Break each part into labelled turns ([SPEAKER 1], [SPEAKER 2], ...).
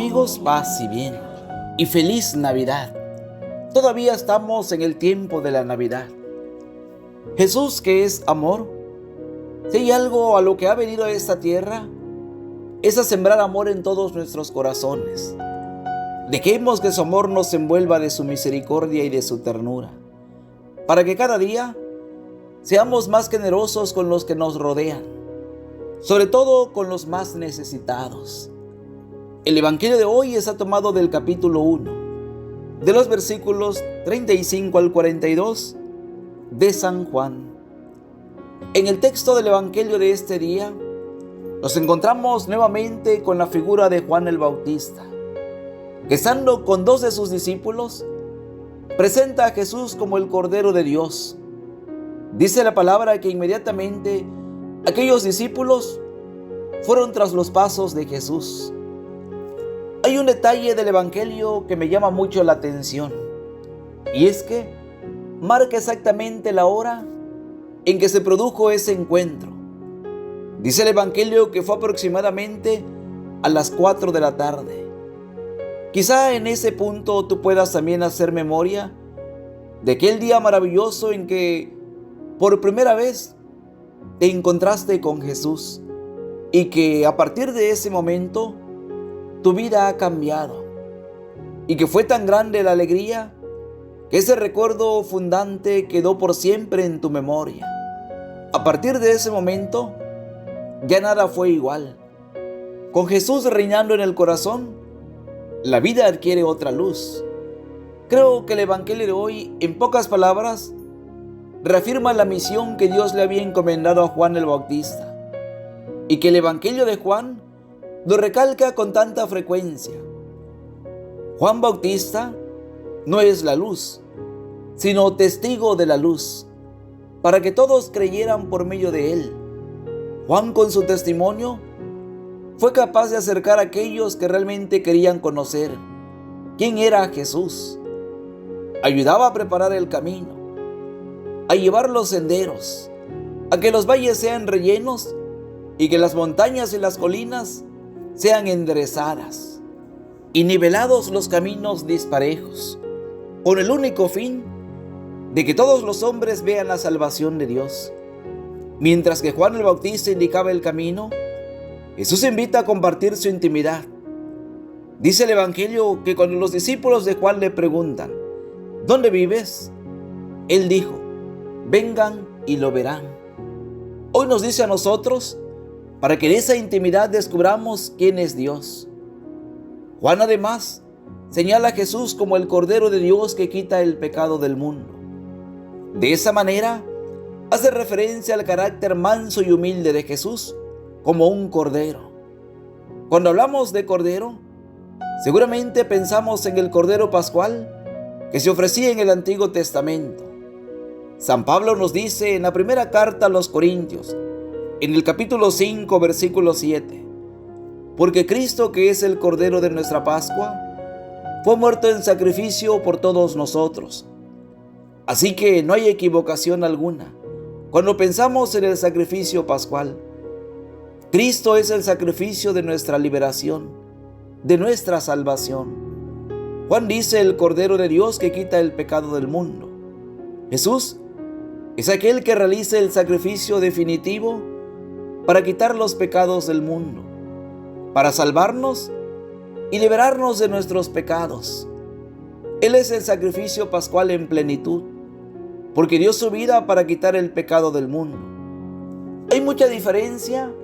[SPEAKER 1] Amigos, paz y bien, y feliz Navidad. Todavía estamos en el tiempo de la Navidad. Jesús, que es amor, si hay algo a lo que ha venido a esta tierra, es a sembrar amor en todos nuestros corazones. Dejemos que su amor nos envuelva de su misericordia y de su ternura, para que cada día seamos más generosos con los que nos rodean, sobre todo con los más necesitados. El Evangelio de hoy está tomado del capítulo 1, de los versículos 35 al 42 de San Juan. En el texto del Evangelio de este día, nos encontramos nuevamente con la figura de Juan el Bautista, que estando con dos de sus discípulos, presenta a Jesús como el Cordero de Dios. Dice la palabra que inmediatamente aquellos discípulos fueron tras los pasos de Jesús. Hay un detalle del Evangelio que me llama mucho la atención, y es que marca exactamente la hora en que se produjo ese encuentro. Dice el Evangelio que fue aproximadamente a las 4 de la tarde. Quizá en ese punto tú puedas también hacer memoria de aquel día maravilloso en que por primera vez te encontraste con Jesús y que a partir de ese momento tu vida ha cambiado, y que fue tan grande la alegría que ese recuerdo fundante quedó por siempre en tu memoria. A partir de ese momento ya nada fue igual. Con Jesús reinando en el corazón, la vida adquiere otra luz. Creo que el Evangelio de hoy, en pocas palabras, reafirma la misión que Dios le había encomendado a Juan el Bautista, y que el Evangelio de Juan lo recalca con tanta frecuencia. Juan Bautista no es la luz, sino testigo de la luz, para que todos creyeran por medio de él. Juan, con su testimonio, fue capaz de acercar a aquellos que realmente querían conocer quién era Jesús. Ayudaba a preparar el camino, a llevar los senderos, a que los valles sean rellenos y que las montañas y las colinas sean enderezadas y nivelados los caminos disparejos, con el único fin de que todos los hombres vean la salvación de Dios. Mientras que Juan el Bautista indicaba el camino, Jesús invita a compartir su intimidad. Dice el Evangelio que cuando los discípulos de Juan le preguntan: ¿dónde vives?, él dijo: vengan y lo verán. Hoy nos dice a nosotros, para que en esa intimidad descubramos quién es Dios. Juan además señala a Jesús como el Cordero de Dios que quita el pecado del mundo. De esa manera, hace referencia al carácter manso y humilde de Jesús como un cordero. Cuando hablamos de cordero, seguramente pensamos en el cordero pascual que se ofrecía en el Antiguo Testamento. San Pablo nos dice en la primera carta a los Corintios, en el capítulo 5, versículo 7, porque Cristo, que es el Cordero de nuestra Pascua, fue muerto en sacrificio por todos nosotros. Así que no hay equivocación alguna cuando pensamos en el sacrificio pascual. Cristo es el sacrificio de nuestra liberación, de nuestra salvación. Juan dice: el Cordero de Dios que quita el pecado del mundo. Jesús es aquel que realiza el sacrificio definitivo para quitar los pecados del mundo, para salvarnos y liberarnos de nuestros pecados. Él es el sacrificio pascual en plenitud, porque dio su vida para quitar el pecado del mundo. Hay mucha diferencia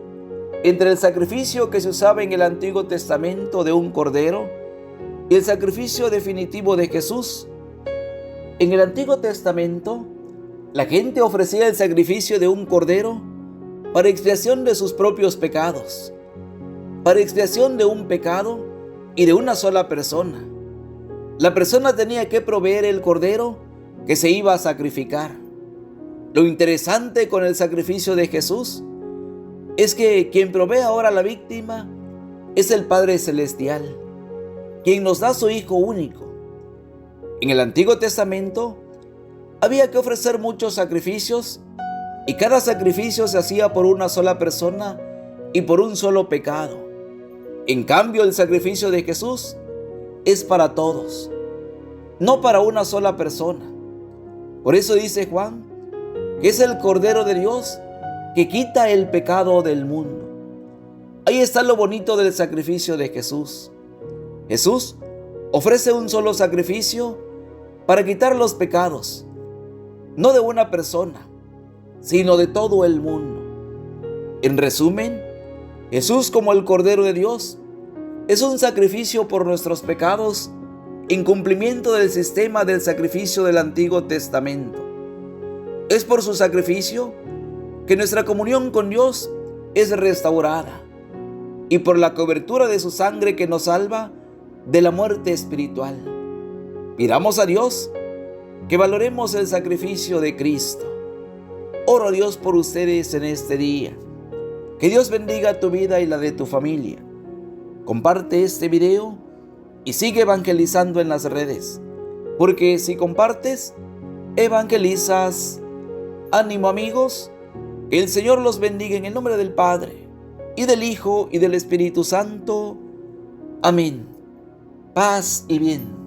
[SPEAKER 1] entre el sacrificio que se usaba en el Antiguo Testamento de un cordero y el sacrificio definitivo de Jesús. En el Antiguo Testamento, la gente ofrecía el sacrificio de un cordero para expiación de sus propios pecados, para expiación de un pecado y de una sola persona. La persona tenía que proveer el cordero que se iba a sacrificar. Lo interesante con el sacrificio de Jesús es que quien provee ahora la víctima es el Padre Celestial, quien nos da su Hijo único. En el Antiguo Testamento había que ofrecer muchos sacrificios, y cada sacrificio se hacía por una sola persona y por un solo pecado. En cambio, el sacrificio de Jesús es para todos, no para una sola persona. Por eso dice Juan que es el Cordero de Dios que quita el pecado del mundo. Ahí está lo bonito del sacrificio de Jesús. Jesús ofrece un solo sacrificio para quitar los pecados, no de una persona, sino de todo el mundo. En resumen, Jesús, como el Cordero de Dios, es un sacrificio por nuestros pecados en cumplimiento del sistema del sacrificio del Antiguo Testamento. Es por su sacrificio que nuestra comunión con Dios es restaurada y por la cobertura de su sangre que nos salva de la muerte espiritual. Pidamos a Dios que valoremos el sacrificio de Cristo. Oro a Dios por ustedes en este día. Que Dios bendiga tu vida y la de tu familia. Comparte este video y sigue evangelizando en las redes, porque si compartes, evangelizas. Ánimo, amigos, que el Señor los bendiga en el nombre del Padre, y del Hijo, y del Espíritu Santo. Amén. Paz y bien.